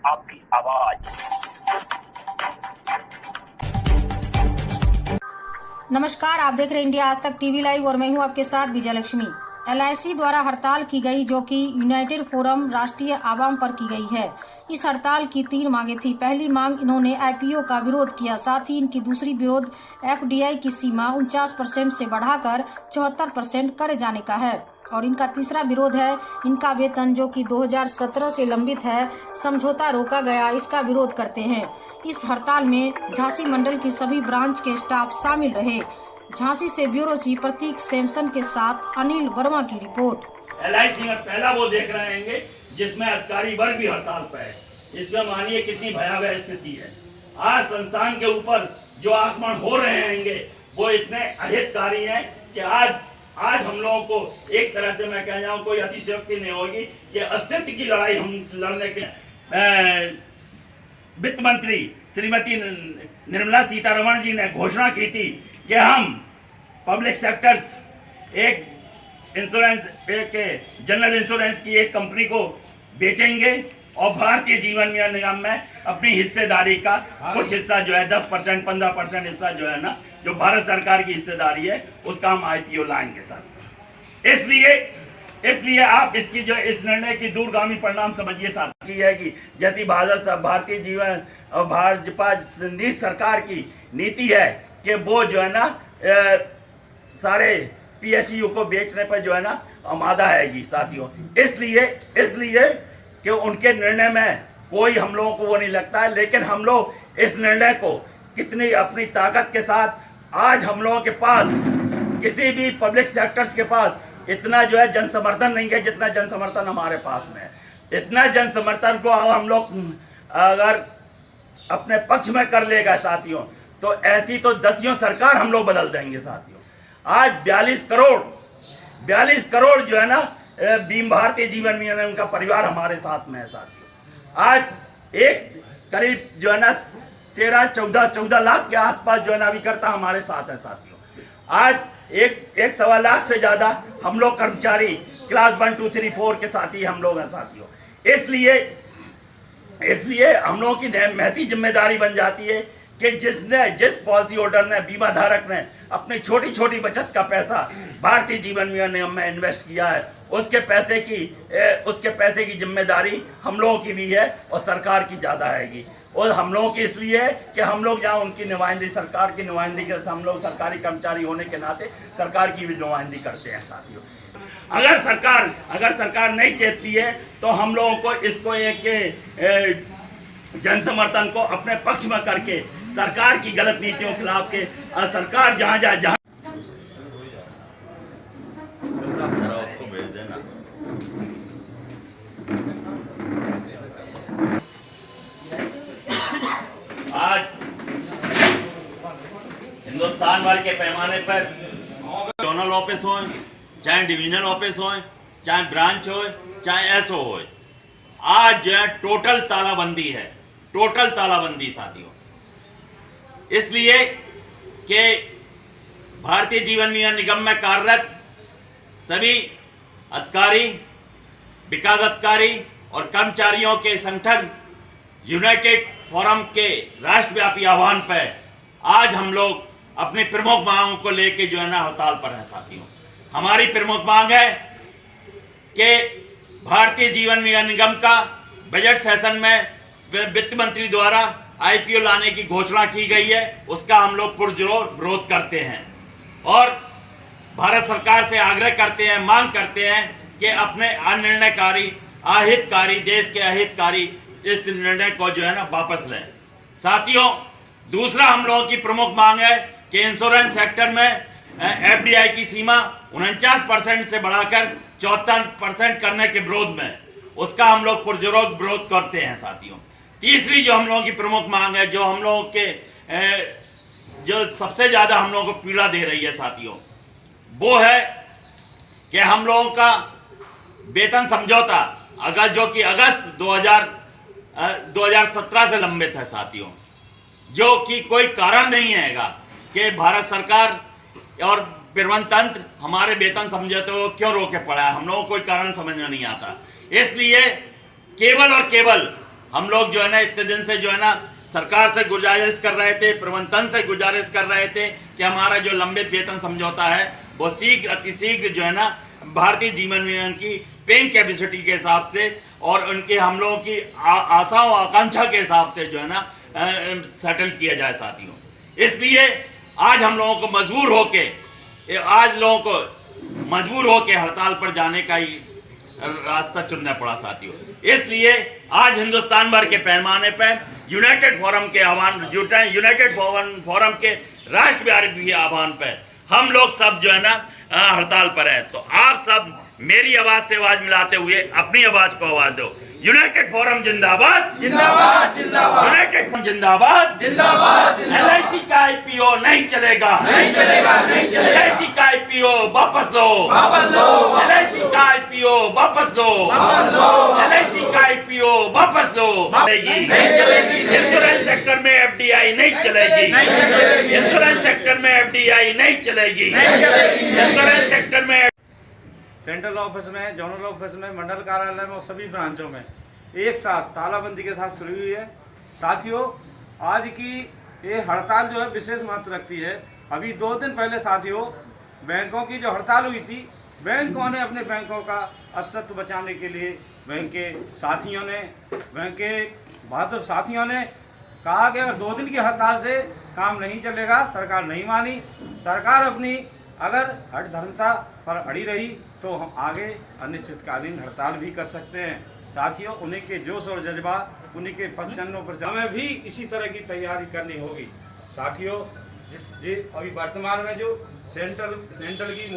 आपकी आवाज। नमस्कार, आप देख रहे हैं इंडिया आज तक टीवी लाइव और मैं हूं आपके साथ विजय लक्ष्मी। LIC द्वारा हड़ताल की गई जो कि यूनाइटेड फोरम राष्ट्रीय आवाम पर की गई है। इस हड़ताल की 3 मांगे थी। पहली मांग, इन्होंने IPO का विरोध किया। साथ ही इनकी दूसरी विरोध FDI की सीमा 49% से बढ़ाकर 74% करे जाने का है। और इनका तीसरा विरोध है इनका वेतन जो कि 2017 से लंबित है, समझौता रोका गया, इसका विरोध करते हैं। इस हड़ताल में झांसी मंडल की सभी ब्रांच के स्टाफ शामिल रहे। झांसी से ब्यूरो चीफ प्रतीक सैमसन के साथ अनिल वर्मा की रिपोर्ट। LIC में पहला वो देख रहे होंगे जिसमें अधिकारी वर्ग भी हड़ताल पर है। इसमें मानिए कितनी भयावह स्थिति है। आज संस्थान के ऊपर जो आक्रमण हो रहे होंगे वो इतने अहितकारी हैं कि आज हम लोगों को एक तरह से मैं कह जाऊं कोई अतिशयोक्ति नहीं होगी कि अस्तित्व की लड़ाई हम लड़ने के वित्त मंत्री श्रीमती निर्मला सीतारमण जी ने घोषणा की थी कि हम पब्लिक सेक्टर्स एक जनरल इंश्योरेंस की एक कंपनी को बेचेंगे और भारतीय जीवन बीमा निगम में अपनी हिस्सेदारी का कुछ हिस्सा जो है 10% 15% हिस्सा जो है ना, जो भारत सरकार की हिस्सेदारी है उसका हम IPO लाएंगे साथ। इसलिए आप इसकी जो इस निर्णय की दूरगामी परिणाम समझिए साथ की है कि जैसी भारतीय जीवन और भाजपा सरकार की नीति है कि वो जो है ना सारे PSU को बेचने पर जो है ना आमादा है साथियों। इसलिए कि उनके निर्णय में कोई हम लोगों को वो नहीं लगता है, लेकिन हम लोग इस निर्णय को कितनी अपनी ताकत के साथ आज हम लोगों के पास किसी भी पब्लिक सेक्टर्स के पास इतना जो है जन समर्थन नहीं है जितना जन समर्थन हमारे पास में है। इतना जन समर्थन को हम लोग अगर अपने पक्ष में कर लेगा साथियों तो ऐसी तो 10 सरकार हम लोग बदल देंगे साथियों। आज 42 करोड़ जो है ना भारतीय जीवन बीमा उनका परिवार हमारे साथ में है साथियों। आज एक करीब जो है ना 14 लाख के आसपास जो है ना अभिकर्ता हमारे साथ है साथियों। आज एक सवा लाख से ज्यादा हम लोग कर्मचारी क्लास 1 2 3 4 के साथ ही हम लोग हैं साथियों। इसलिए हम लोगों की महती जिम्मेदारी बन जाती है कि जिस पॉलिसी होल्डर ने, बीमा धारक ने अपनी छोटी छोटी बचत का पैसा भारतीय जीवन बीमा निगम में इन्वेस्ट किया है उसके पैसे की जिम्मेदारी हम लोगों की भी है और सरकार की ज़्यादा आएगी। और हम लोगों की इसलिए है कि हम लोग जहाँ उनकी नुमाइंदगी, सरकार की नुमाइंदगी करते, हम लोग सरकारी कर्मचारी होने के नाते सरकार की भी नुमाइंदगी करते हैं साथियों। अगर सरकार नहीं चेतती है तो हम लोगों को इसको एक जन समर्थन को अपने पक्ष में करके सरकार की गलत नीतियों के खिलाफ के सरकार जहाँ उसको भेज देना। आज हिंदुस्तान भर के पैमाने पर जोनल ऑफिस हो, चाहे डिविजनल ऑफिस हो, चाहे ब्रांच हो, चाहे SO हो, आज जो है टोटल तालाबंदी साथियों। इसलिए कि भारतीय जीवन बीमा निगम में कार्यरत सभी अधिकारी, विकास अधिकारी और कर्मचारियों के संगठन यूनाइटेड फोरम के राष्ट्रव्यापी आह्वान पर आज हम लोग अपनी प्रमुख मांगों को लेकर जो है ना हड़ताल पर हैं साथियों। हमारी प्रमुख मांग है कि भारतीय जीवन बीमा निगम का बजट सेशन में वित्त मंत्री द्वारा IPO लाने की घोषणा की गई है, उसका हम लोग पुरजोर विरोध करते हैं और भारत सरकार से आग्रह करते हैं, मांग करते हैं कि अपने अहितकारी देश के अहितकारी इस निर्णय को जो है ना वापस लें साथियों। दूसरा हम लोगों की प्रमुख मांग है कि इंश्योरेंस सेक्टर में FDI की सीमा 49% से बढ़ाकर 74% करने के विरोध में उसका हम लोग पुरजोर विरोध करते हैं साथियों। तीसरी जो हम लोगों की प्रमुख मांग है, जो हम लोगों के जो सबसे ज्यादा हम लोगों को पीड़ा दे रही है साथियों, वो है कि हम लोगों का वेतन समझौता जो कि अगस्त 2017 से लंबित है साथियों, जो कि कोई कारण नहीं है कि भारत सरकार और प्रबंध तंत्र हमारे वेतन समझौते को क्यों रोके पड़ा है। हम लोगों को कोई कारण समझ में नहीं आता। इसलिए केवल और केवल हम लोग जो है ना इतने दिन से जो है ना सरकार से गुजारिश कर रहे थे, प्रबंधन से गुजारिश कर रहे थे कि हमारा जो लंबित वेतन समझौता है वो शीघ्र अतिशीघ्र जो है ना भारतीय जीवन बीमा की पेइंग कैपेसिटी के हिसाब से और उनके हम लोगों की आशाओं आकांक्षा के हिसाब से जो है ना सेटल किया जाए साथियों। इसलिए आज हम लोगों को मजबूर होके हड़ताल पर जाने का ही रास्ता चुनना पड़ा साथियों। इसलिए आज हिंदुस्तान भर के पैमाने पर यूनाइटेड फोरम के राष्ट्रव्यापी आह्वान पर हम लोग सब जो है ना हड़ताल पर है। तो आप सब मेरी आवाज से आवाज मिलाते हुए अपनी आवाज को आवाज दो। यूनाइटेड फोरम जिंदाबाद जिंदाबाद जिंदाबाद, यूनाइटेड फोरम जिंदाबाद जिंदाबाद। LIC का IPO नहीं चलेगा नहीं चलेगा नहीं चलेगा। LIC का IPO वापस लो वापस लो। LIC का IPO वापस लो वापस लो। LIC का IPO वापस लो। नहीं चलेगी। इंश्योरेंस सेक्टर में FDI नहीं चलेगी। इंश्योरेंस सेक्टर में FDI नहीं चलेगी। इंश्योरेंस सेक्टर में सेंट्रल ऑफिस में, जोनल ऑफिस में, मंडल कार्यालय में और सभी ब्रांचों में एक साथ तालाबंदी के साथ शुरू हुई है। साथियों, आज की ये हड़ताल जो है विशेष महत्व रखती है। अभी 2 दिन पहले साथियों बैंकों की जो हड़ताल हुई थी, बैंकों ने अपने बैंकों का अस्तित्व बचाने के लिए बैंक के बहादुर साथियों ने कहा कि अगर 2 दिन की हड़ताल से काम नहीं चलेगा, सरकार नहीं मानी। सरकार अपनी अगर हठधर्मता पर अड़ी रही तो हम आगे अनिश्चितकालीन हड़ताल भी कर सकते हैं। साथियों, उन्हीं के जोश और जज्बा, उन्हीं के पगचरणों पर हमें भी इसी तरह की तैयारी करनी होगी। साथियों, अभी वर्तमान में जो सेंट्रल की